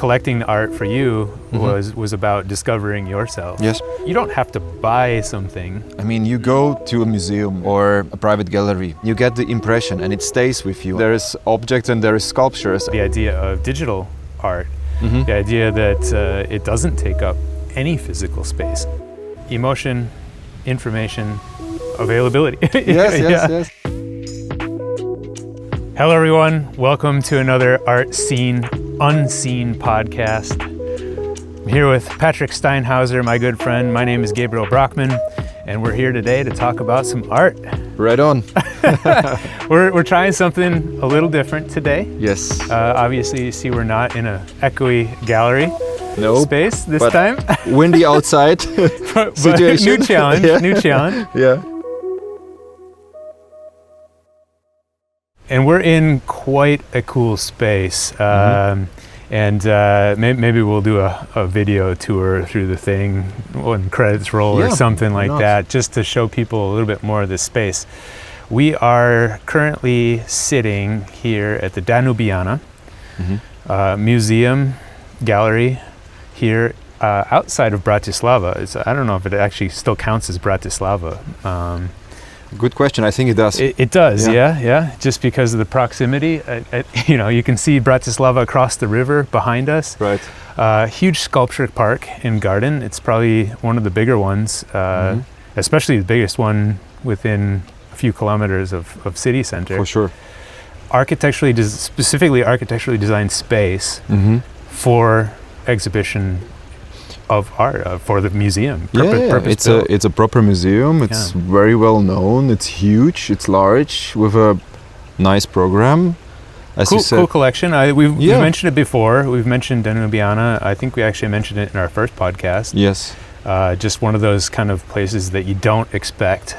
collecting art for you was about discovering yourself. Yes. You don't have to buy something. I mean, you go to a museum or a private gallery, you get the impression and it stays with you. There is objects and there is sculptures. The idea of digital art, the idea that it doesn't take up any physical space. Emotion, information, availability. Yes. Hello everyone, welcome to another Art Seen Unseen podcast. I'm here with Patrik Steinhauser, my good friend. My name is Gabriel Brockman, and we're here today to talk about some art. Right on. We're trying something a little different today. Yes. Obviously, you see we're not in a echoey gallery space this time. Windy outside situation. New challenge, new challenge. Yeah. And we're in quite a cool space. And maybe we'll do a video tour through the thing when credits roll or something like that, just to show people a little bit more of this space. We are currently sitting here at the Danubiana Museum Gallery here outside of Bratislava. I don't know if it actually still counts as Bratislava. Good question. I think it does. It does, yeah. Just because of the proximity. You can see Bratislava across the river behind us. Right. Huge sculpture park and garden. It's probably one of the bigger ones, especially the biggest one within a few kilometers of city center. For sure. Specifically architecturally designed space for exhibition of art for the museum. It's a proper museum. It's very well known. It's huge. It's large with a nice program. As you said, cool collection. We've mentioned it before. We've mentioned Danubiana. I think we actually mentioned it in our first podcast. Yes. Just one of those kind of places that you don't expect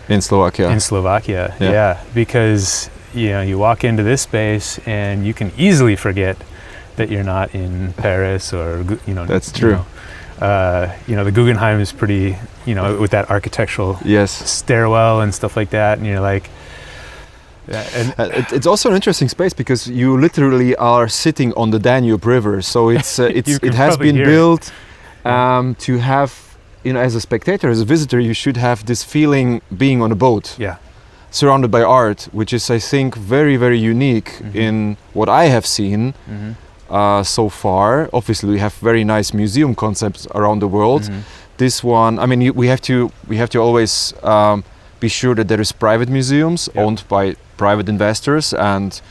in Slovakia. Yeah. Because you walk into this space and you can easily forget that you're not in Paris or That's true. The Guggenheim is pretty, with that architectural stairwell and stuff like that, and you're like. It's also an interesting space because you literally are sitting on the Danube River, so it has been built to have, as a spectator, as a visitor, you should have this feeling being on a boat. Yeah. Surrounded by art, which is, I think, very, very unique in what I have seen. So far. Obviously, we have very nice museum concepts around the world. This one, I mean, we have to always be sure that there is private museums owned by private investors and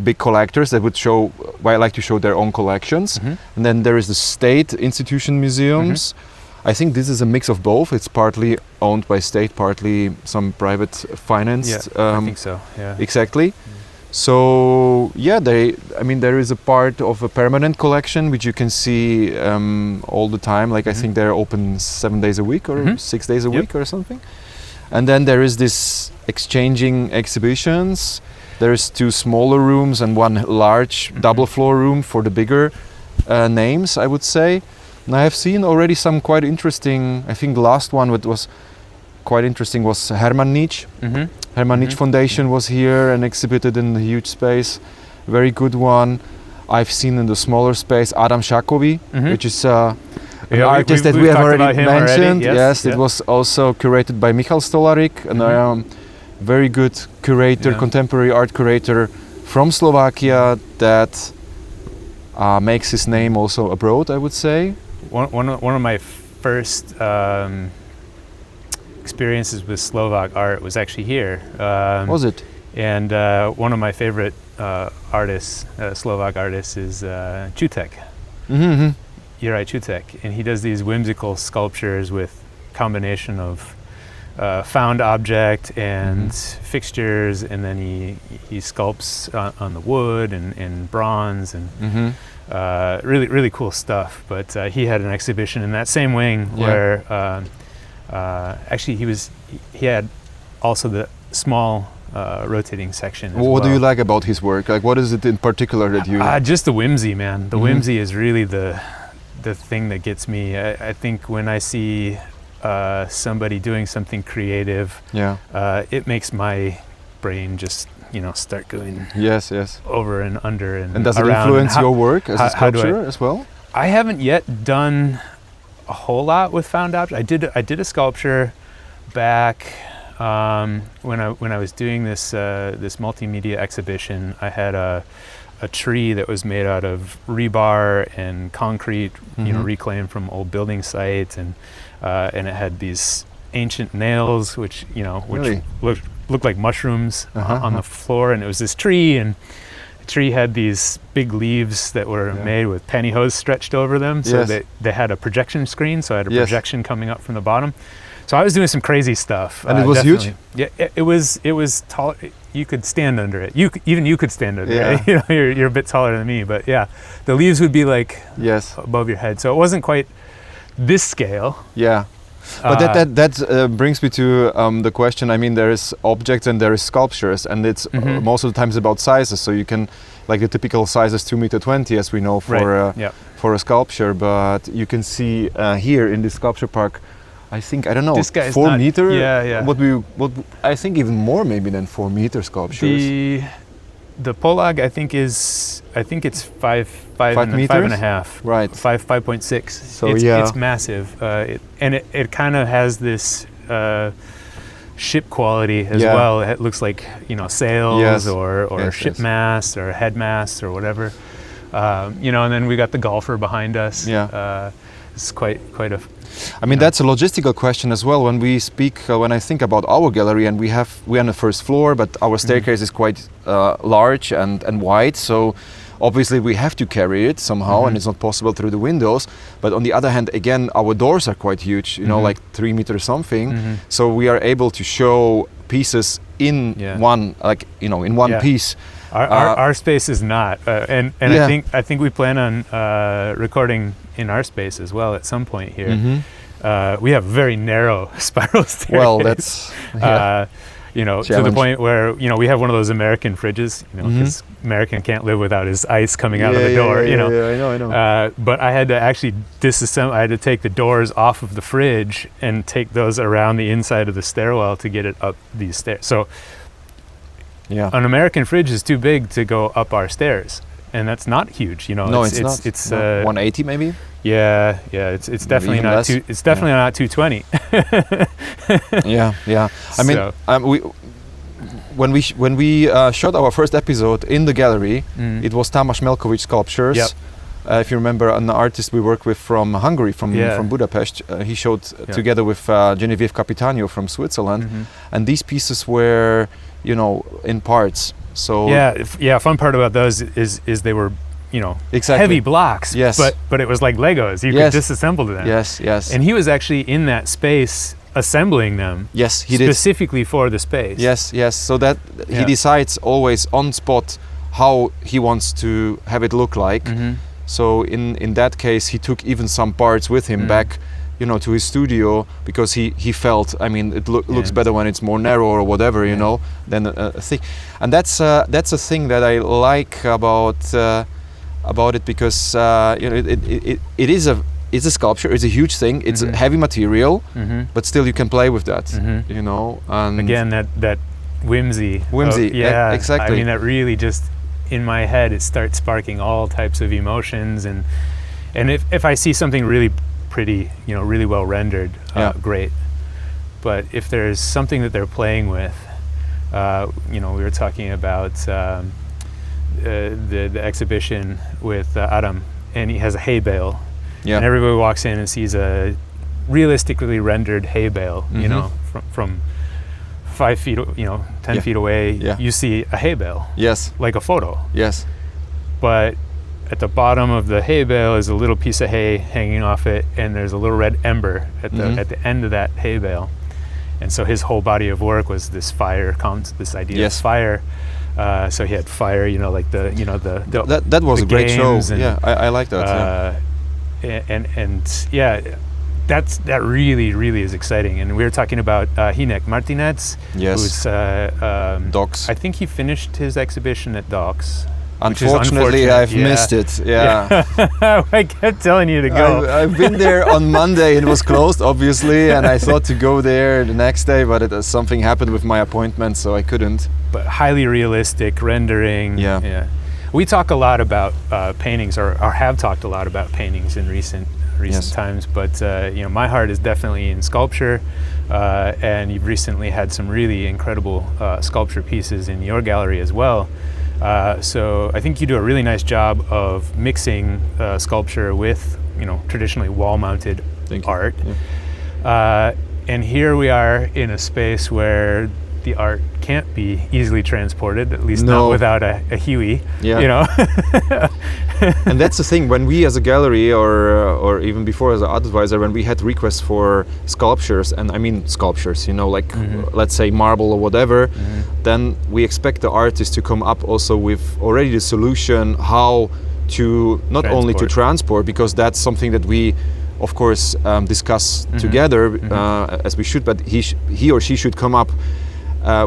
big collectors that would like to show their own collections. And then there is the state institution museums. I think this is a mix of both. It's partly owned by state, partly some private financed. I think so. Yeah. Exactly. So there is a part of a permanent collection which you can see all the time. Like I think they're open 7 days a week or 6 days a week or something. And then there is this exchanging exhibitions. There's 2 smaller rooms and 1 large double floor room for the bigger names, I would say. And I have seen already some quite interesting. I think the last one that was quite interesting was Hermann Nietzsche. Hermann Nietzsche Foundation was here and exhibited in the huge space. Very good one. I've seen in the smaller space Adam Shakovi, which is an artist that we have already mentioned. Yes, it was also curated by Michal Stolarik, a very good curator, contemporary art curator from Slovakia that makes his name also abroad, I would say. One of my first experiences with Slovak art was actually here. Was it? And one of my favorite artists, Slovak artists, is Čutek. Juraj Čutek, and he does these whimsical sculptures with combination of found object and fixtures, and then he sculpts on the wood and bronze and really, really cool stuff. But he had an exhibition in that same wing where actually he had also the small rotating section. What do you like about his work? Like, what is it in particular that you? Just the whimsy, man. The whimsy is really the thing that gets me. I think when I see somebody doing something creative, it makes my brain just start going yes, over and under and does it around. influence your work as a how do sculptor as well? I haven't yet done a whole lot with found objects. I did a sculpture back when I was doing this multimedia exhibition. I had a tree that was made out of rebar and concrete, reclaimed from old building sites, and it had these ancient nails, which Really? looked like mushrooms on the floor. And it was this tree, and the tree had these big leaves that were made with pantyhose stretched over them. So they had a projection screen. So I had a projection coming up from the bottom. So I was doing some crazy stuff. And it was huge? Yeah, it was tall. You could stand under it. Even you could stand under it. You're a bit taller than me, but yeah, the leaves would be like above your head. So it wasn't quite this scale. Yeah. But that brings me to the question. I mean, there is objects and there is sculptures, and it's most of the times about sizes. So you can, like the typical size is 2.20 meters, as we know for a sculpture. But you can see here in this sculpture park, I think, I don't know, 4 meters. Yeah. What I think even more maybe than 4 meter sculptures. The Polag I think it's 5 meters? 5.5. Right. 5.6. So it's massive. It kind of has this ship quality as well. It looks like sails or ship masts or head masts or whatever. And then we got the golfer behind us. It's quite a. I mean, that's a logistical question as well. When we speak, when I think about our gallery, and we're on the first floor, but our staircase is quite large and wide. So obviously we have to carry it somehow, and it's not possible through the windows. But on the other hand, again, our doors are quite huge, like 3 meters something. So we are able to show pieces in one, in one piece. Our space is not, and I think we plan on recording in our space as well at some point here. We have very narrow spiral staircase. Well, that's to the point where we have one of those American fridges, because American can't live without his ice coming out of the door. I know. But I had to actually disassemble. I had to take the doors off of the fridge and take those around the inside of the stairwell to get it up these stairs. So. Yeah. An American fridge is too big to go up our stairs, and that's not huge. No, it's not. It's 180 maybe. Yeah. It's definitely not. It's definitely not 220. Yeah. I mean, when we shot our first episode in the gallery, it was Tamas Melkovic Sculptures. Yep. If you remember, an artist we work with from Hungary, from Budapest, he showed together with Genevieve Capitanio from Switzerland, and these pieces were. In parts. So fun part about those is they were, heavy blocks. Yes. But it was like Legos. You could disassemble them. Yes. And he was actually in that space assembling them. Yes, he specifically for the space. Yes. So that he decides always on spot how he wants to have it look like. So in that case, he took even some parts with him back. To his studio, because he felt, I mean, it looks better when it's more narrow or whatever, than a thing. And that's a thing that I like about it, because it is a sculpture. It's a huge thing. It's a heavy material, but still you can play with that. And again, that whimsy. Exactly. I mean, that really just in my head, it starts sparking all types of emotions, and if I see something really pretty, really well rendered, great. But if there's something that they're playing with, we were talking about the exhibition with Adam, and he has a hay bale, and everybody walks in and sees a realistically rendered hay bale, from 5 feet, 10 feet away, you see a hay bale, like a photo, but at the bottom of the hay bale is a little piece of hay hanging off it, and there's a little red ember at the end of that hay bale. And so his whole body of work was this fire, this idea of fire. So he had fire, like that was a great show. I like that. That really is exciting. And we were talking about Hinek Martinez, who's Docks. I think he finished his exhibition at Docks. Unfortunately, I've missed it. Yeah. I kept telling you to go. I've been there on Monday. It was closed, obviously, and I thought to go there the next day, but something happened with my appointment, so I couldn't. But highly realistic rendering. Yeah. We talk a lot about paintings, or have talked a lot about paintings in recent times. But my heart is definitely in sculpture, and you've recently had some really incredible sculpture pieces in your gallery as well. So I think you do a really nice job of mixing sculpture with, traditionally wall-mounted art. Yeah. And here we are in a space where the art can't be easily transported, at least not without a Huey. Yeah. And that's the thing, when we as a gallery or even before as an art advisor, when we had requests for sculptures, and I mean sculptures, like let's say marble or whatever, then we expect the artist to come up also with already the solution how to not only to transport, because that's something that we of course discuss together as we should, but he or she should come up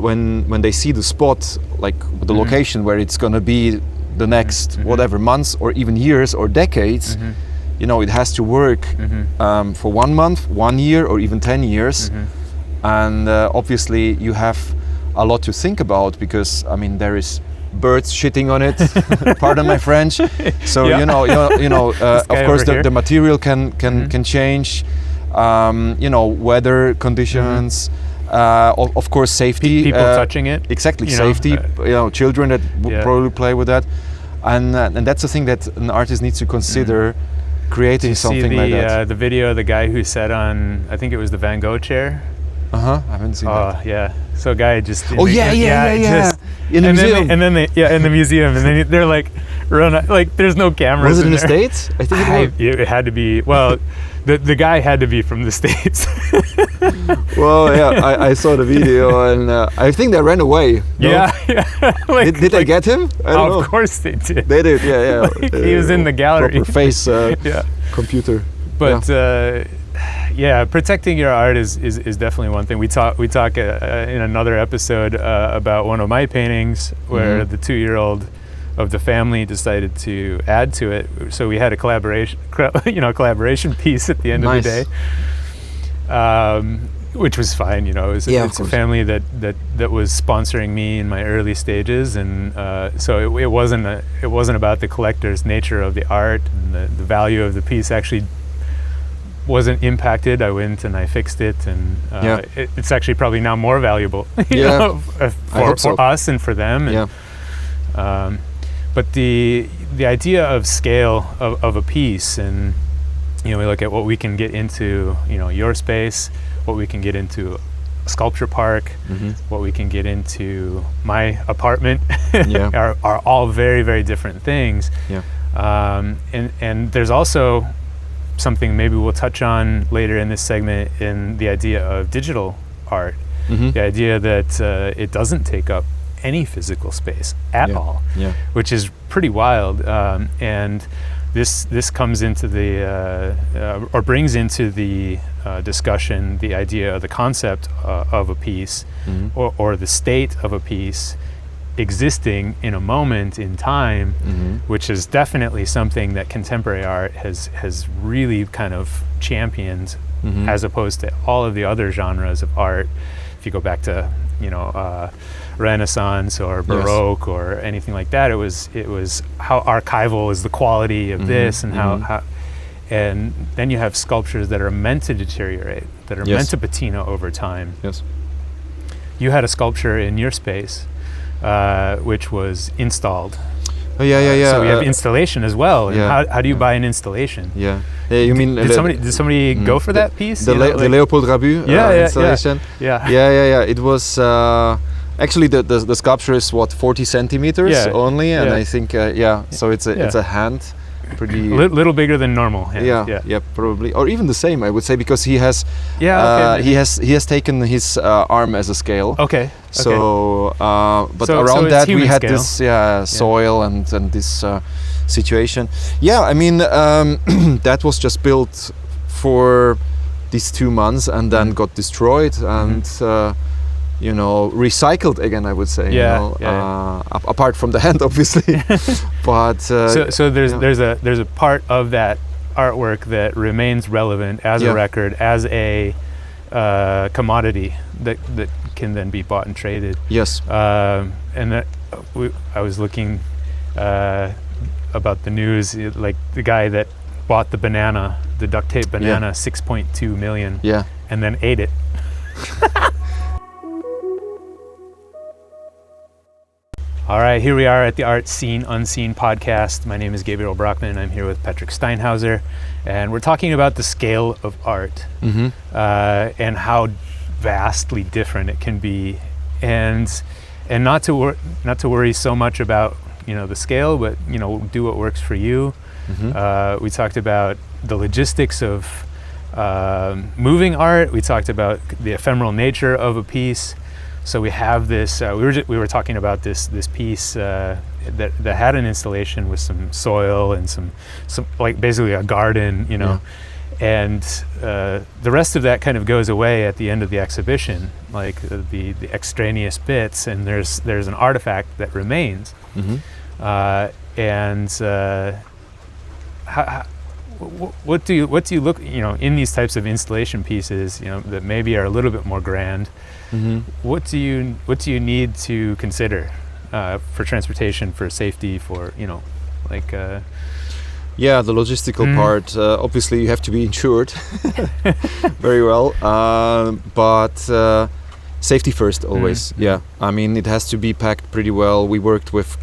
when they see the spot, like the location where it's going to be the next whatever months or even years or decades, it has to work for 1 month, 1 year, or even 10 years. And obviously you have a lot to think about, because there is birds shitting on it. Pardon my French. So of course the material can change. Weather conditions. Of course, safety. People touching it. Exactly, safety. Children that would probably play with that, and that's the thing that an artist needs to consider creating something like that. The video of the guy who sat on, I think it was the Van Gogh chair. I haven't seen that. Oh yeah, so a guy just. In the museum. In the museum, and then they're like, there's no cameras. Was it in the States? I think it had to be. Well, the guy had to be from the States. Well, yeah, I saw the video, and I think they ran away. No? Yeah. Did they get him? I don't know. Of course they did. They did, yeah. He was in the gallery. Proper face computer. But protecting your art is definitely one thing. We talk in another episode about one of my paintings where the 2-year-old of the family decided to add to it. So we had a collaboration piece at the end of the day. Which was fine, it's a family that was sponsoring me in my early stages, and so it wasn't about the collector's nature of the art, and the value of the piece actually wasn't impacted. I went and I fixed it, and it's actually probably now more valuable, for us and for them. But the idea of scale of a piece, and we look at what we can get into, your space, what we can get into a sculpture park, what we can get into my apartment, are all very, very different things. And there's also something maybe we'll touch on later in this segment, in the idea of digital art, the idea that it doesn't take up any physical space at all, which is pretty wild. And this comes into the or brings into the discussion the idea of the concept of a piece, or the state of a piece existing in a moment in time, which is definitely something that contemporary art has really kind of championed, as opposed to all of the other genres of art. If you go back to Renaissance or Baroque or anything like that, it was how archival is the quality of this, and how and then you have sculptures that are meant to deteriorate, that are meant to patina over time. You had a sculpture in your space which was installed. So we have installation as well. And how do you buy an installation? You mean did somebody go for that piece? The Leopold Rabu installation. It was actually the sculpture is 40 centimeters only, and I think so it's a hand. Pretty little bigger than normal. Probably, or even the same, I would say, because he has he has taken his arm as a scale. So around that we had scale. This soil and this situation. I mean that was just built for these 2 months and then got destroyed, and recycled again, I would say. Apart from the hand, obviously. But so there's a part of that artwork that remains relevant as a record, as a commodity that can then be bought and traded. Yes. And I was looking about the news, like the guy that bought the duct tape banana, 6.2 million, and then ate it. All right, here we are at the Art Seen Unseen podcast. My name is Gabriel Brockman. I'm here with Patrik Steinhauser, and we're talking about the scale of art and how vastly different it can be, and not to worry so much about the scale, but do what works for you. We talked about the logistics of moving art. We talked about the ephemeral nature of a piece. So we have this. We were talking about this piece that had an installation with some soil and some like basically a garden, and the rest of that kind of goes away at the end of the exhibition, like the extraneous bits, and there's an artifact that remains. What do you look in these types of installation pieces that maybe are a little bit more grand? What do you need to consider for transportation, for safety, for the logistical part? Obviously, you have to be insured very well, but safety first always. I mean, it has to be packed pretty well. We worked with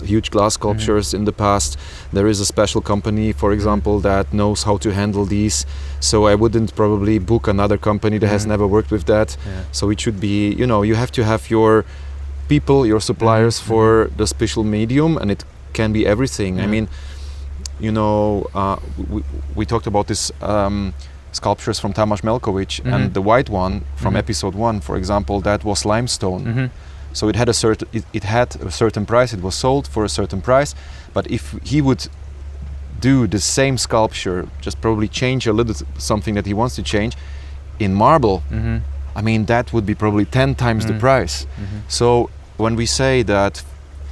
huge glass sculptures in the past. There is a special company, for example, that knows how to handle these. So I wouldn't probably book another company that has never worked with that. So it should be, you have to have your people, your suppliers for the special medium, and it can be everything. I mean, we talked about this sculptures from Tamas Melkovic, and the white one from episode 1, for example, that was limestone. So it had a certain price. It was sold for a certain price. But if he would do the same sculpture, just probably change a little something that he wants to change in marble, I mean, that would be probably 10 times the price. So when we say that,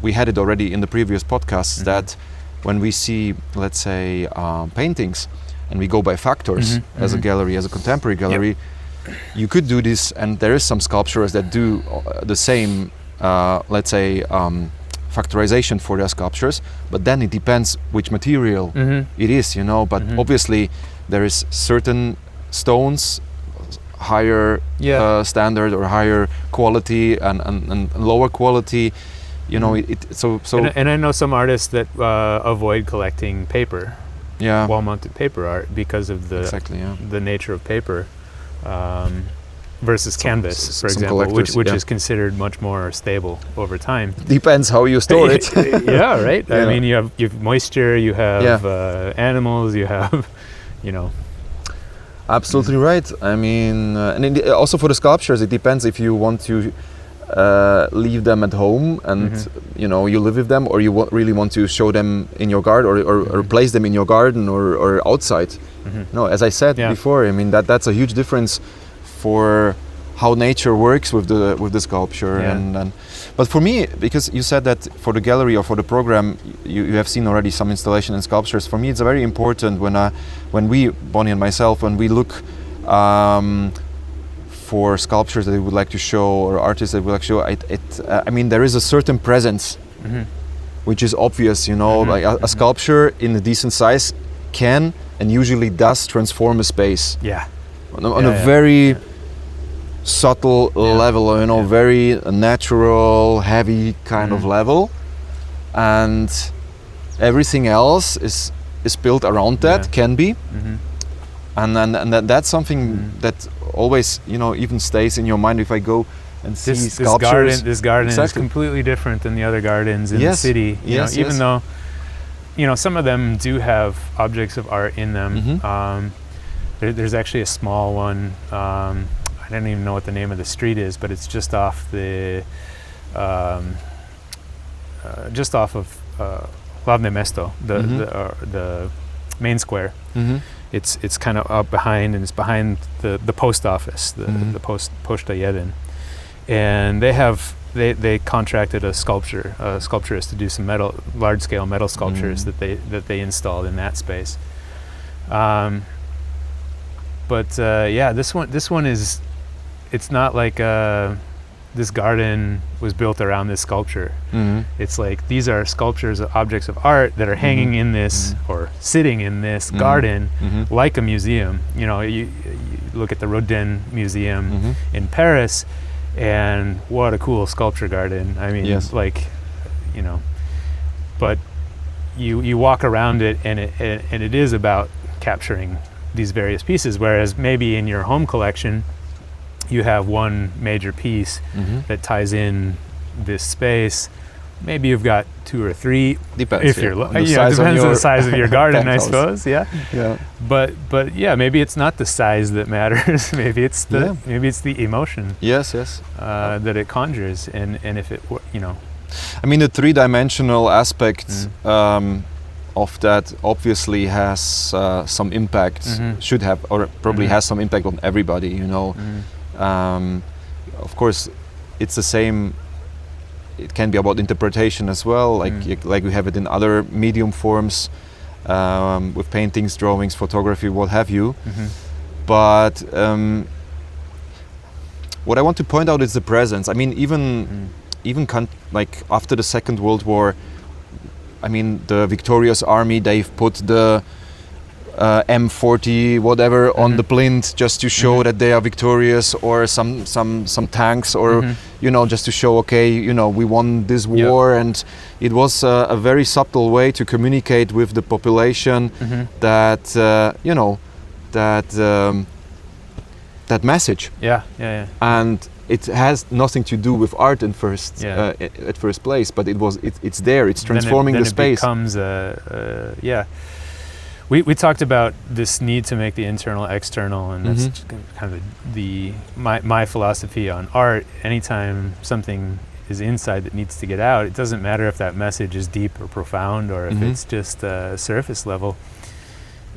we had it already in the previous podcasts, that when we see, let's say, paintings, and we go by factors as a gallery, as a contemporary gallery, you could do this, and there is some sculptures that do the same, let's say, factorization for their sculptures, but then it depends which material it is, but obviously there is certain stones, higher standard or higher quality and lower quality, and I know some artists that avoid collecting paper, wall-mounted paper art, because of the nature of paper versus canvas, for example, which is considered much more stable over time. Depends how you store it. Right. I mean, you have moisture, you have animals, you have, Absolutely right. I mean, and also for the sculptures, it depends if you want to leave them at home and you live with them, or you really want to show them in your garden, or place them in your garden or outside. No, as I said before, I mean that's a huge difference for how nature works with the sculpture. But for me, because you said that for the gallery or for the program you have seen already some installation and sculptures, for me it's very important when we, Bonnie and myself, when we look for sculptures that we would like to show, or artists that we like to show, I mean, there is a certain presence which is obvious, like a sculpture in a decent size can and usually does transform a space on a very subtle level, very natural, heavy kind of level, and everything else is built around that, can be. And that's something that always, even stays in your mind. If I go and see sculptures, this garden is completely different than the other gardens in the city. Even though, some of them do have objects of art in them. There's actually a small one. I don't even know what the name of the street is, but it's just off of Hlavné Mesto, the main square. It's kind of up behind, and it's behind the post office, the Pošta 1. and they contracted a sculpturist to do some large scale metal sculptures that they installed in that space. This one is, it's not like this garden was built around this sculpture. It's like these are sculptures, objects of art that are hanging in this or sitting in this garden like a museum. You know, you look at the Rodin Museum in Paris, and what a cool sculpture garden. I mean, like, you know, but you walk around it, and it is about capturing these various pieces, whereas maybe in your home collection you have one major piece that ties in this space. Maybe you've got two or three. Depends. If you're depends on the size of your garden, I suppose. Yeah. But yeah, maybe it's not the size that matters. Maybe it's the emotion. Yes. That it conjures, and if it, you know. I mean, the three-dimensional aspect of that obviously has some impact. Should have, or probably has some impact on everybody. You know. Of course, it's the same. It can be about interpretation as well, like we have it in other medium forms, with paintings, drawings, photography, what have you. But what I want to point out is the presence. I mean, even like after the Second World War, I mean, the victorious army, they've put the M40 whatever on the plinth just to show that they are victorious, or some tanks, or you know, just to show, okay, you know, we won this war. And it was a very subtle way to communicate with the population that you know, that message. And it has nothing to do with art at first place, but it's there. It's transforming the space. It becomes We talked about this need to make the internal external, and that's kind of my philosophy on art. Anytime something is inside that needs to get out, it doesn't matter if that message is deep or profound, or if it's just surface level.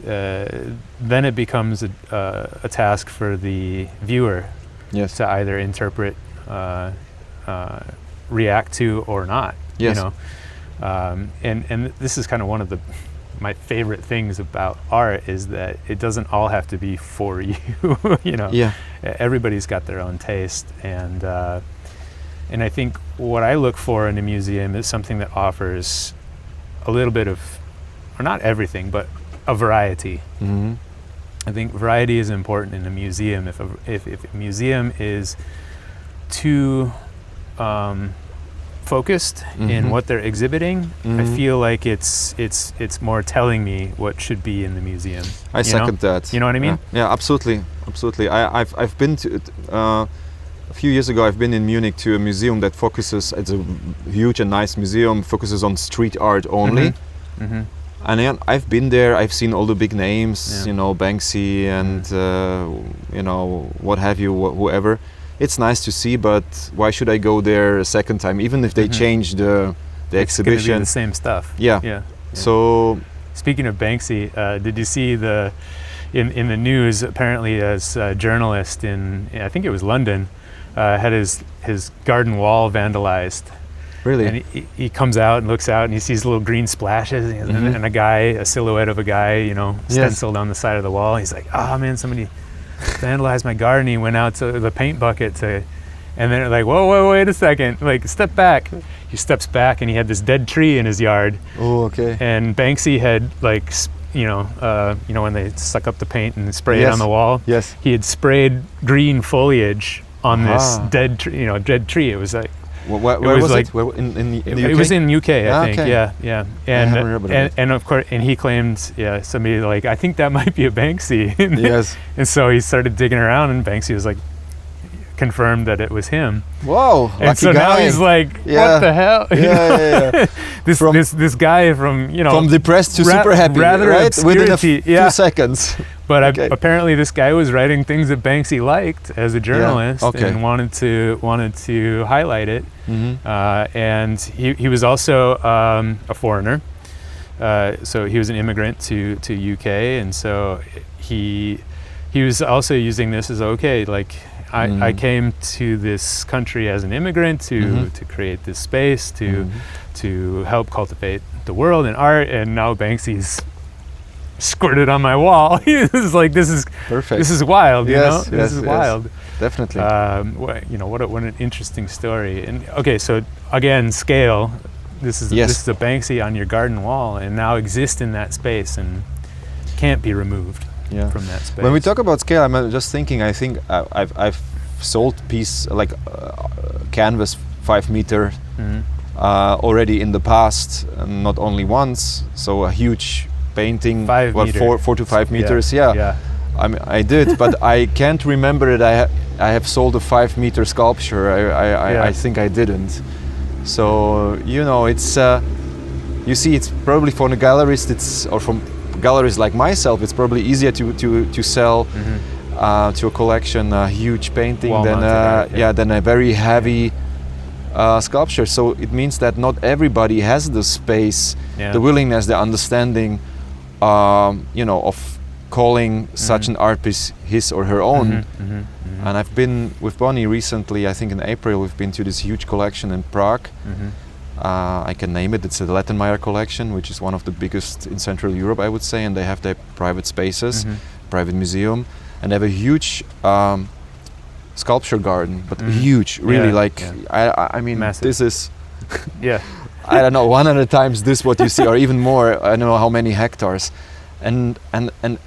Then it becomes a task for the viewer to either interpret, react to, or not. You know, and this is kind of one of my favorite things about art, is that it doesn't all have to be for you. You know, everybody's got their own taste, and I think what I look for in a museum is something that offers a little bit of, or not everything, but a variety. I think variety is important in a museum. If a museum is too focused in what they're exhibiting, I feel like it's more telling me what should be in the museum. I second that. You know what I mean? Yeah, absolutely. I've been to a few years ago. I've been in Munich to a museum that focuses. It's a huge and nice museum. Focuses on street art only. And then I've been there. I've seen all the big names. You know, Banksy and you know, what have you, whoever. It's nice to see, but why should I go there a second time, even if they change the exhibition? It's gonna be the same stuff. Yeah. So, speaking of Banksy, did you see in the news? Apparently, as a journalist in, I think it was London, had his garden wall vandalized. Really? And he comes out and looks out, and he sees little green splashes, and a silhouette of a guy, you know, stenciled on the side of the wall. He's like, "Oh man, somebody vandalized my garden." He went out to the paint bucket and then they're like, whoa, wait a second, like, step back. He steps back, and he had this dead tree in his yard. Oh, okay. And Banksy had, like, you know, when they suck up the paint and spray it on the wall. Yes. He had sprayed green foliage on this dead tree. It was like, where was it? In the UK? It was in UK, I think. Okay. Yeah. And of course, and he claimed, somebody, like, I think that might be a Banksy. Yes. And so he started digging around, and Banksy was like, confirmed that it was him. Whoa! And so guy. Now he's like, what the hell? Yeah. This guy from depressed to super happy, right? Within a few seconds. But apparently this guy was writing things that Banksy liked as a journalist and wanted to highlight it. And he was also a foreigner. So he was an immigrant to UK, and so he was also using this as, okay, like, I came to this country as an immigrant to create this space to help cultivate the world and art, and now Banksy's squirted on my wall. It's like, this is perfect. This is wild. Yes, this is wild. Definitely. What an interesting story. And okay, so again, scale. This is a Banksy on your garden wall, and now exists in that space and can't be removed from that space. When we talk about scale, I'm just thinking. I think I've sold piece like canvas 5 meter already in the past, not only once. So a huge painting, 5 meters. 4 to 5 meters. Yeah. I mean, I did, but I can't remember that I have sold a 5 meter sculpture. I think I didn't. So it's you see, it's probably for the gallerist, or from galleries like myself, it's probably easier to sell to a collection a huge painting than a very heavy sculpture. So it means that not everybody has the space, the willingness, the understanding, of calling such an art piece his or her own. And I've been with Bonnie recently. I think in April we've been to this huge collection in Prague. I can name it. It's a Lettenmeyer collection, which is one of the biggest in Central Europe, I would say. And they have their private spaces, private museum, and they have a huge sculpture garden, but huge, really. I mean, massive. This is I don't know, 100 times this what you see, or even more. I don't know how many hectares, and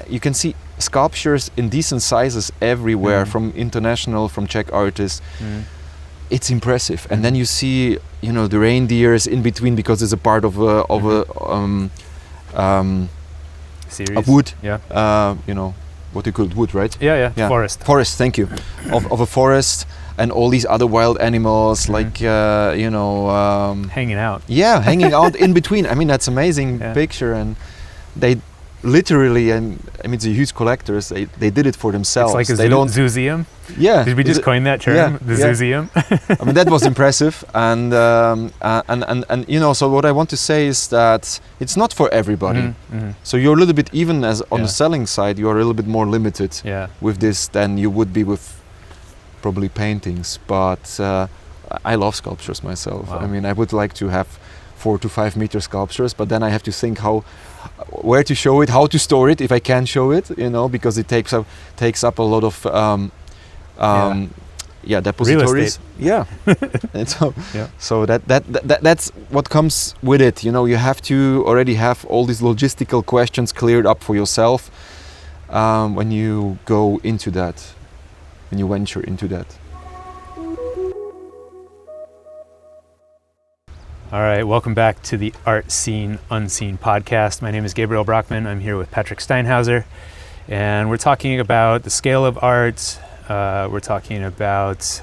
you can see sculptures in decent sizes everywhere, from international, from Czech artists. It's impressive. And then you see, the reindeers in between, because it's a part of a series. A wood. What you call wood, right? Yeah. Forest. Thank you. of a forest, and all these other wild animals, like hanging out. Yeah, hanging out in between. I mean, that's amazing picture, and they literally, and I mean, it's a huge collectors. They did it for themselves. It's like a zooseum. Yeah. Did we just coin that term? The zooseum. I mean, that was impressive, and so what I want to say is that it's not for everybody. So you're a little bit, even as on the selling side, you're a little bit more limited with this than you would be with probably paintings. But I love sculptures myself. Wow. I mean, I would like to have 4 to 5 meter sculptures, but then I have to think where to show it, how to store it if I can show it, because it takes up a lot of depositories. Yeah. And so that's what comes with it. You have to already have all these logistical questions cleared up for yourself when you go into that, when you venture into that. All right, welcome back to the Art Scene Unseen podcast. My name is Gabriel Brockman. I'm here with Patrik Steinhauser, and we're talking about the scale of art. We're talking about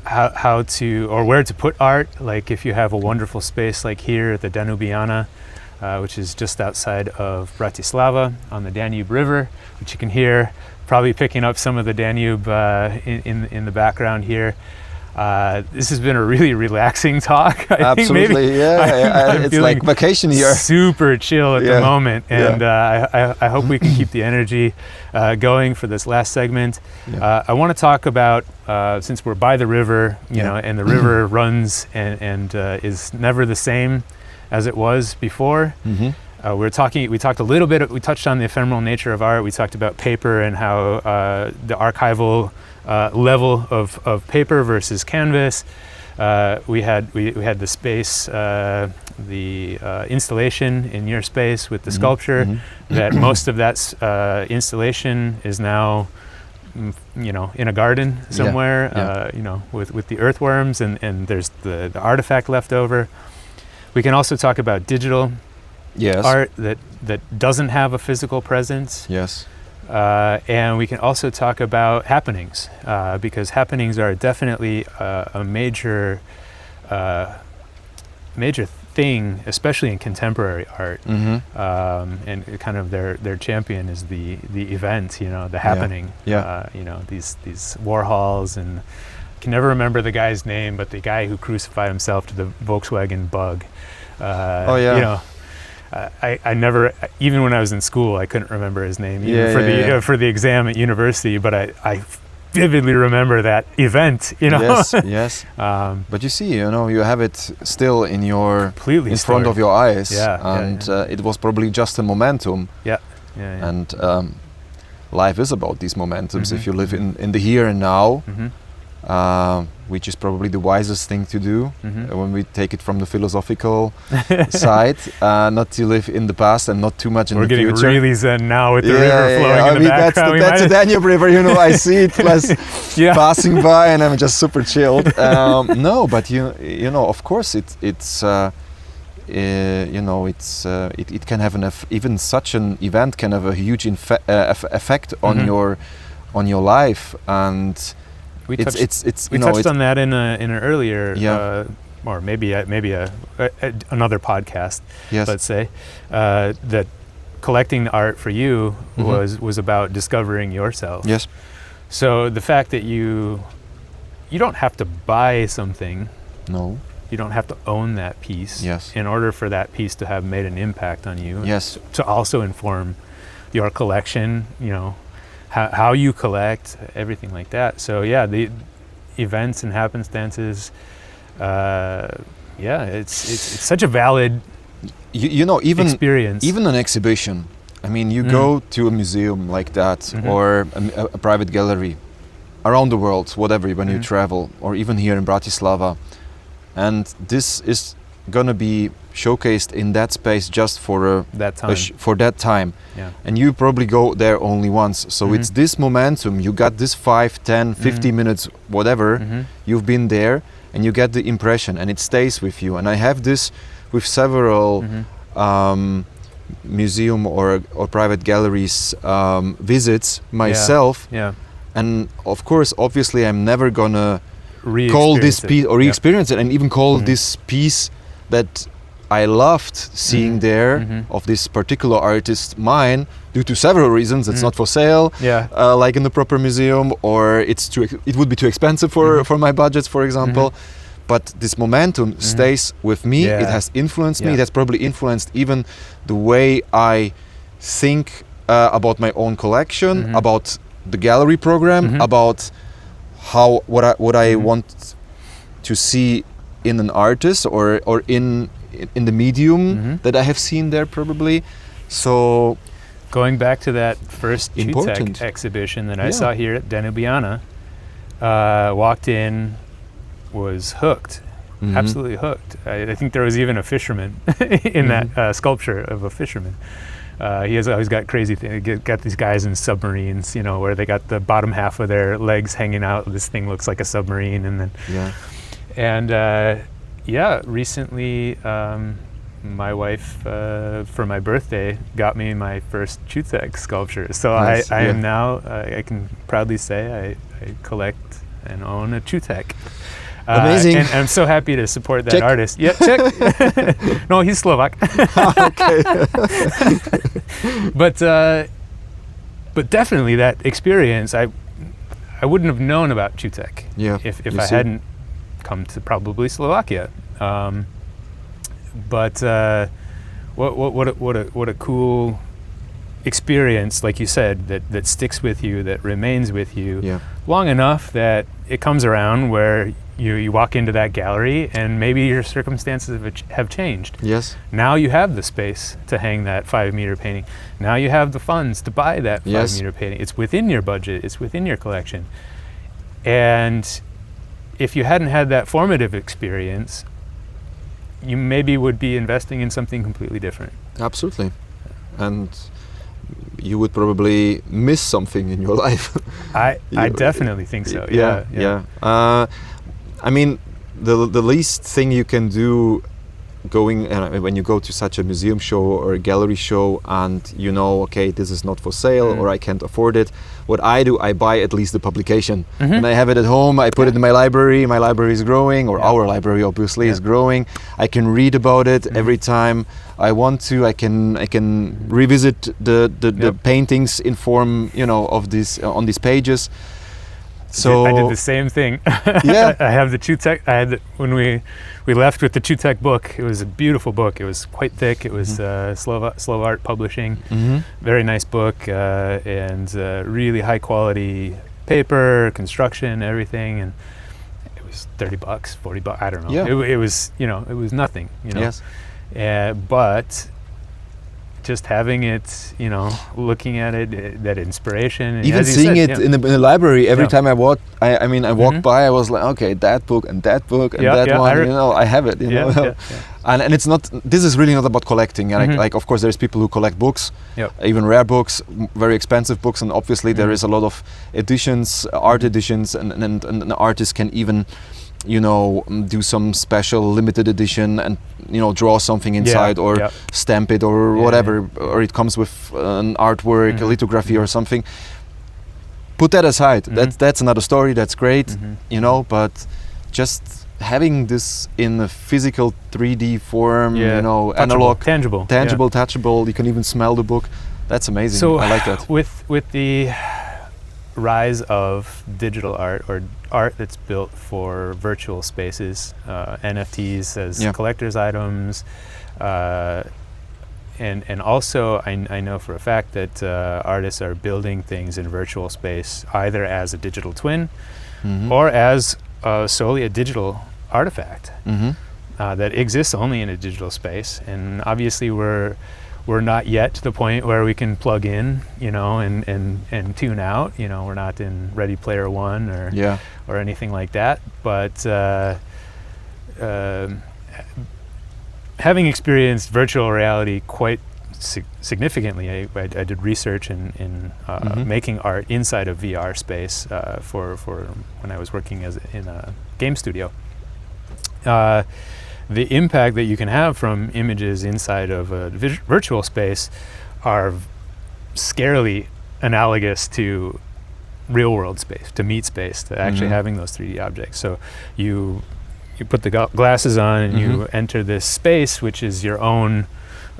how to, or where to put art. Like if you have a wonderful space like here at the Danubiana, which is just outside of Bratislava on the Danube River, which you can hear, probably picking up some of the Danube in the background here. This has been a really relaxing talk. Absolutely, it's like vacation here. Super chill at the moment, and I hope we can keep the energy going for this last segment. I want to talk about, since we're by the river, and the river runs and is never the same as it was before. We talked a little bit, we touched on the ephemeral nature of art. We talked about paper and how the archival level of paper versus canvas. We had the space, the installation in your space with the sculpture. That most of that installation is now, in a garden somewhere. With the earthworms and there's the artifact left over. We can also talk about digital art that doesn't have a physical presence. Yes. And we can also talk about happenings, because happenings are definitely a major thing, especially in contemporary art. And kind of their champion is the event, the happening. These Warhols, and I can never remember the guy's name, but the guy who crucified himself to the Volkswagen Bug. I never, even when I was in school, I couldn't remember his name for the exam at university. But I vividly remember that event, you know. Yes, yes. But you see, you know, you have it still in your completely in front of your eyes, Yeah, and it was probably just a momentum. Yeah. And life is about these momentums. If you live in the here and now, which is probably the wisest thing to do when we take it from the philosophical side, not to live in the past and not too much in the future. We're getting really zen now with the river flowing in the background. That's the Danube River, you know. I see it passing by, and I'm just super chilled. No, but you know, of course, it's you know, it can have even such an event can have a huge effect on your life. And we touched on that in an earlier, or maybe another podcast. Yes. Let's say that collecting the art for you was about discovering yourself. Yes. So the fact that you don't have to buy something. No. You don't have to own that piece. Yes. In order for that piece to have made an impact on you. Yes. To also inform your collection, you know, how you collect, everything like that. So yeah, the events and happenstances, it's such a valid you know, even experience. Even an exhibition. I mean, you go to a museum like that, or a private gallery around the world, whatever, when you travel, or even here in Bratislava, and this is gonna be showcased in that space just for that time. Yeah. And you probably go there only once, so it's this momentum. You got this 5, 10, 50 minutes, whatever, you've been there, and you get the impression, and it stays with you. And I have this with several museum or private galleries visits myself. Yeah. And of course, obviously, I'm never gonna call this piece or re-experience it, and even call this piece that I loved seeing there of this particular artist mine, due to several reasons. It's not for sale, like in the proper museum, or it would be too expensive for my budgets, for example. But this momentum stays with me. Yeah. It has influenced me. It has probably influenced even the way I think about my own collection, about the gallery program, about what I want to see in an artist or in the medium that I have seen there, probably. So going back to that first Chutek exhibition that I saw here at Danubiana, walked in, was hooked, absolutely hooked. I think there was even a fisherman in that sculpture of a fisherman. He has always got crazy things. Got these guys in submarines, you know, where they got the bottom half of their legs hanging out. This thing looks like a submarine, and then recently my wife for my birthday got me my first Chutek sculpture. So I am now I can proudly say I collect and own a Chutek. Amazing. And I'm so happy to support that artist. Yeah, check. No, he's Slovak. Okay. But definitely that experience, I wouldn't have known about Chutek if I hadn't come to probably Slovakia. But what a cool experience, like you said, that sticks with you, that remains with you long enough that it comes around where you walk into that gallery and maybe your circumstances have changed. Yes. Now you have the space to hang that 5-meter painting. Now you have the funds to buy that 5-meter painting. It's within your budget. It's within your collection. And if you hadn't had that formative experience, you maybe would be investing in something completely different. Absolutely. And you would probably miss something in your life. I definitely think so. Yeah. I mean, the least thing you can do going when you go to such a museum show or a gallery show and you know, okay, this is not for sale or I can't afford it. What I do, I buy at least the publication and I have it at home. I put it in my library. My library is growing, or our library obviously is growing. I can read about it every time I want to. I can revisit the paintings in form, you know, of this on these pages. So I did the same thing. Yeah. I have the Chutek. When we left with the Chutek book. It was a beautiful book. It was quite thick. It was Slovart Publishing. Very nice book and really high quality paper, construction, everything, and it was $30, $40, I don't know. Yeah. It was, you know, it was nothing, you know. Yes. But just having it, you know, looking at it, that inspiration. And even as you seeing said, it in the library every Yeah. time I walk, I mean, I walk Mhm. by, I was like, okay, that book and that book and Yeah, that yeah, one, I you know, I have it, you Yeah, know. yeah, And it's not, this is really not about collecting. Mhm. Like, of course, there's people who collect books, Yep. even rare books, very expensive books, and obviously there Mhm. is a lot of editions, art editions, and an artist can even, you know, do some special limited edition and, you know, draw something inside or yeah. stamp it or Yeah, whatever, or it comes with an artwork, a Mhm. lithography or something. Put that aside. Mhm. That's another story. That's great, Mhm. you know. But just having this in a physical 3D form, Yeah. you know, Touchable, analog, tangible, tangible, touchable. You can even smell the book. That's amazing. So I like that. with the rise of digital art or art that's built for virtual spaces, NFTs as Yeah. collector's items, and also I know for a fact that artists are building things in virtual space either as a digital twin Mhm. or as solely a digital artifact Mhm. that exists only in a digital space. And obviously we're not yet to the point where we can plug in, you know, and tune out. You know, we're not in Ready Player One Yeah. or anything like that. But having experienced virtual reality quite significantly, I did research in Mhm. making art inside of VR space for when I was working in a game studio. The impact that you can have from images inside of a virtual space are scarily analogous to real world space, to meet space, to actually Mhm. having those 3D objects. So you put the glasses on and you Mhm. enter this space, which is your own,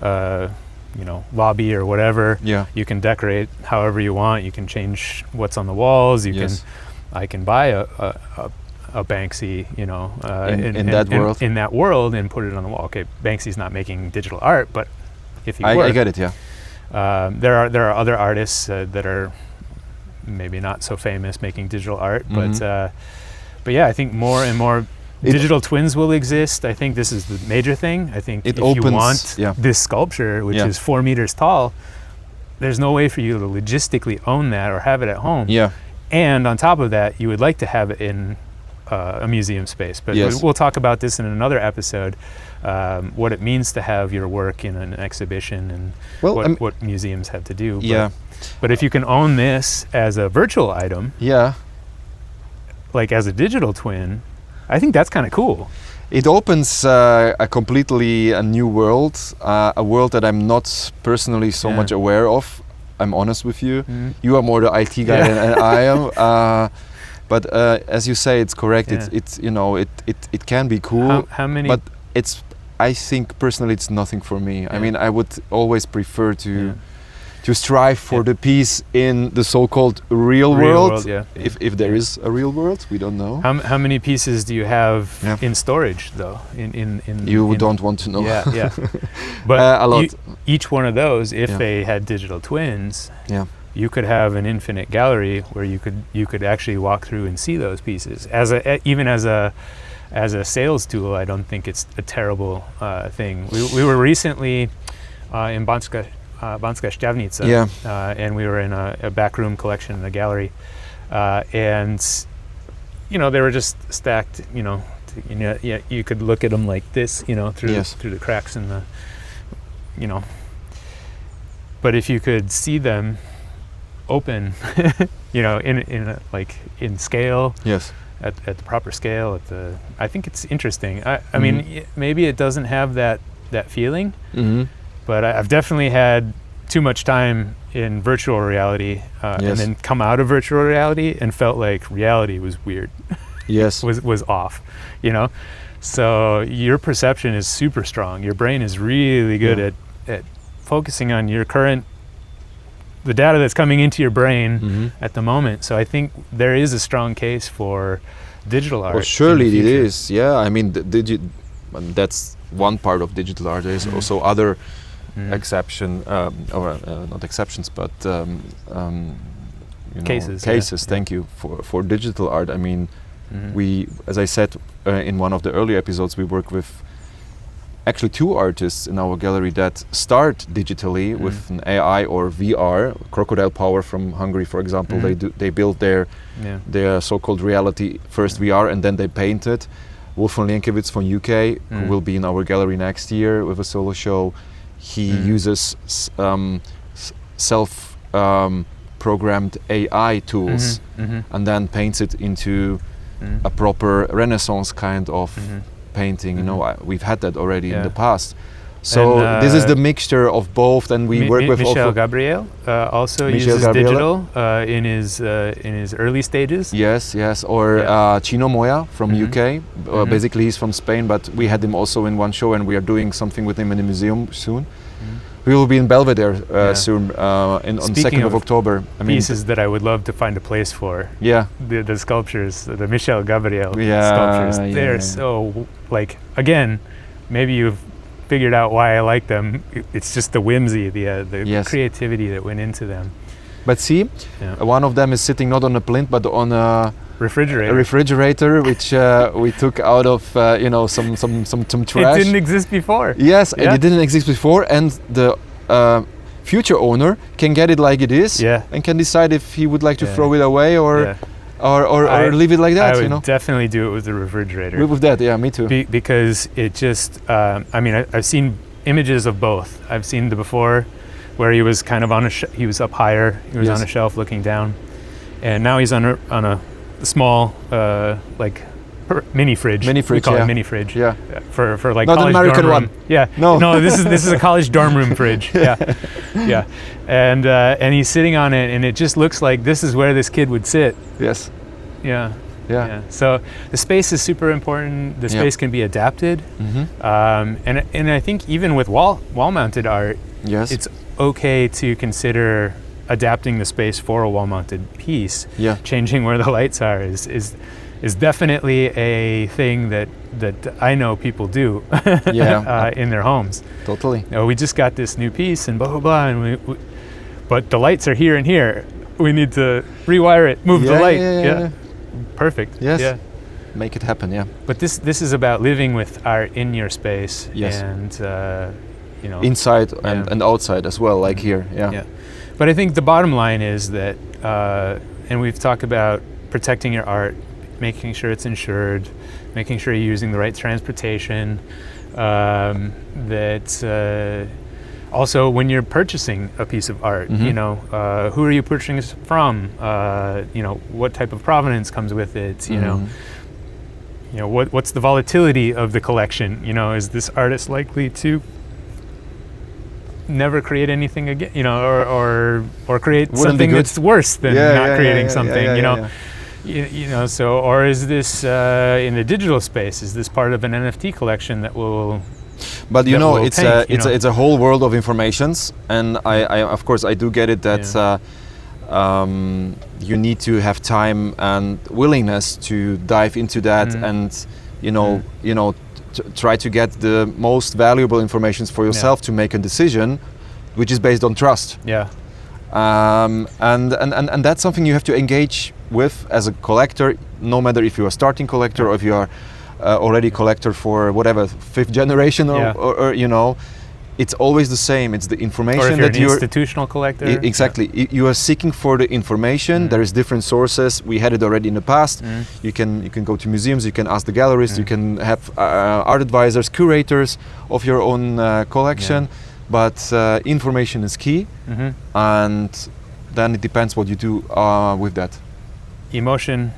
you know, lobby or whatever. Yeah. You can decorate however you want. You can change what's on the walls. You Yes. I can buy a Banksy, you know, In that world. in that world, and put it on the wall. Okay, Banksy's not making digital art, but if he were, I get it. Yeah. there are other artists that are maybe not so famous making digital art, Mhm. but yeah, I think more and more It- digital twins will exist. I think this is the major thing. I think It if opens- you want yeah. this sculpture, which Yeah. is 4 meters tall, there's no way for you to logistically own that or have it at home. Yeah. And on top of that, you would like to have it in a museum space. But Yes. we'll talk about this in another episode, what it means to have your work in an exhibition and Well, what museums have to do. yeah. But if you can own this as a virtual item, Yeah. like as a digital twin, I think that's kind of cool. It opens a completely a new world, a world that I'm not personally so Yeah. much aware of. I'm honest with you. Mhm. You are more the IT guy Yeah. than I am. But as you say, it's correct. Yeah. It's you know it can be cool. How many? But it's I think personally it's nothing for me. Yeah. I mean I would always prefer to Yeah. to strive for Yeah. the peace in the so-called real world. yeah. If there is a real world, we don't know. How many pieces do you have Yeah. in storage though? In You in- don't want to know. Yeah, yeah. But A lot. each one of those, if Yeah. they had digital twins, Yeah. you could have an infinite gallery where you could actually walk through and see those pieces. Even as a sales tool, I don't think it's a terrible thing. We were recently in Banska Štiavnica, and we were in a backroom collection in a gallery, and you know they were just stacked. You know, yeah, you could look at them like this, you know, through Yes. through the cracks in the, you know. But if you could see them open, you know, in a, like in scale, Yes. at the proper scale, I think it's interesting. I mean, maybe it doesn't have that feeling, Mm-hmm. but I've definitely had too much time in virtual reality, Yes. and then come out of virtual reality and felt like reality was weird, Yes. was off, you know. So your perception is super strong. Your brain is really good Yeah. at focusing on the data that's coming into your brain Mm-hmm. at the moment. So I think there is a strong case for digital art. Well, surely in the it future. is. Yeah, I mean, that's one part of digital art. There's also other Mm. exception, or not exceptions, but cases. Thank you for digital art. I mean, we, as I said in one of the earlier episodes, we work with actually 2 artists in our gallery that start digitally with an AI or VR. Crocodile Power from Hungary, for example, they built their so-called reality first VR, and then they painted. Wolfgang Lienkiewicz from UK, who will be in our gallery next year with a solo show, he uses self-programmed AI tools and then paints it into a proper Renaissance kind of painting. You know, we've had that already in the past. So and, this is the mixture of both, and we work with Michel Gabriel also uses digital in his early stages. Yes, or Chino Moya from UK. Basically, he's from Spain, but we had him also in one show, and we are doing something with him in the museum soon. We will be in Belvedere soon on 2nd of October. Pieces that I would love to find a place for. Yeah. The sculptures, the Michel Gabriel sculptures. They're so, like, again, maybe you've figured out why I like them. It's just the whimsy, the creativity that went into them. But see, one of them is sitting not on a plinth, but on a refrigerator, which we took out of some trash. It didn't exist before. Yes, it didn't exist before, and the future owner can get it like it is, and can decide if he would like to throw it away or leave it like that. I would definitely do it with the refrigerator. With that, me too. Because it just, I've seen images of both. I've seen the before, where he was kind of he was up higher. He was on a shelf looking down, and now he's on a small mini fridge. We call it mini fridge. Yeah. For like not college an American dorm room. one. Yeah. No. This is a college dorm room fridge. Yeah. And he's sitting on it, and it just looks like this is where this kid would sit. Yes. Yeah. So the space is super important. The space can be adapted, and I think even with wall-mounted art, it's okay to consider adapting the space for a wall-mounted piece. Changing where the lights are is definitely a thing that I know people do in their homes. Totally. We just got this new piece and blah blah blah, and but the lights are here and here. We need to rewire it, move the light. Yeah. Perfect. Yes. Yeah. Make it happen. Yeah. But this is about living with art in your space. Yes. And inside and outside as well, like here. Yeah. But I think the bottom line is that, and we've talked about protecting your art, making sure it's insured, making sure you're using the right transportation, also when you're purchasing a piece of art, who are you purchasing it from? What type of provenance comes with it? What's the volatility of the collection? Is this artist likely to never create anything again? Or create something that's worse than not creating something? So, or is this in the digital space? Is this part of an NFT collection that will? But it's a whole world of informations, and I of course I do get it that you need to have time and willingness to dive into that, and try to get the most valuable information for yourself to make a decision, which is based on trust. And that's something you have to engage with as a collector, no matter if you're a starting collector or if you are already collector for whatever 5th generation or it's always the same. It's the information or if that you're an institutional collector. Exactly. You are seeking for the information. There is different sources. We had it already in the past. You can go to museums. You can ask the galleries. You can have art advisors, curators of your own collection. But information is key, and then it depends what you do with that. Emotion,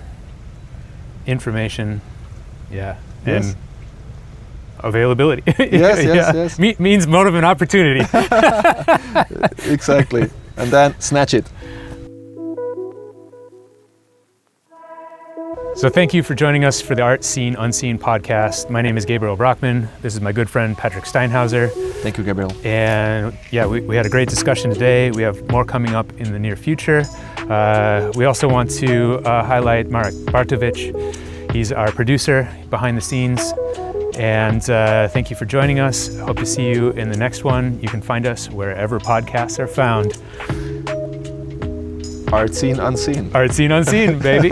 information, and availability. Yes. Means motive and opportunity. Exactly. And then snatch it. So thank you for joining us for the Art Seen Unseen podcast. My name is Gabriel Brockman. This is my good friend Patrik Steinhauser. Thank you, Gabriel. And we had a great discussion today. We have more coming up in the near future. We also want to highlight Marek Bartovich. He's our producer behind the scenes. And thank you for joining us. Hope to see you in the next one. You can find us wherever podcasts are found. Art seen unseen. Art seen unseen, baby.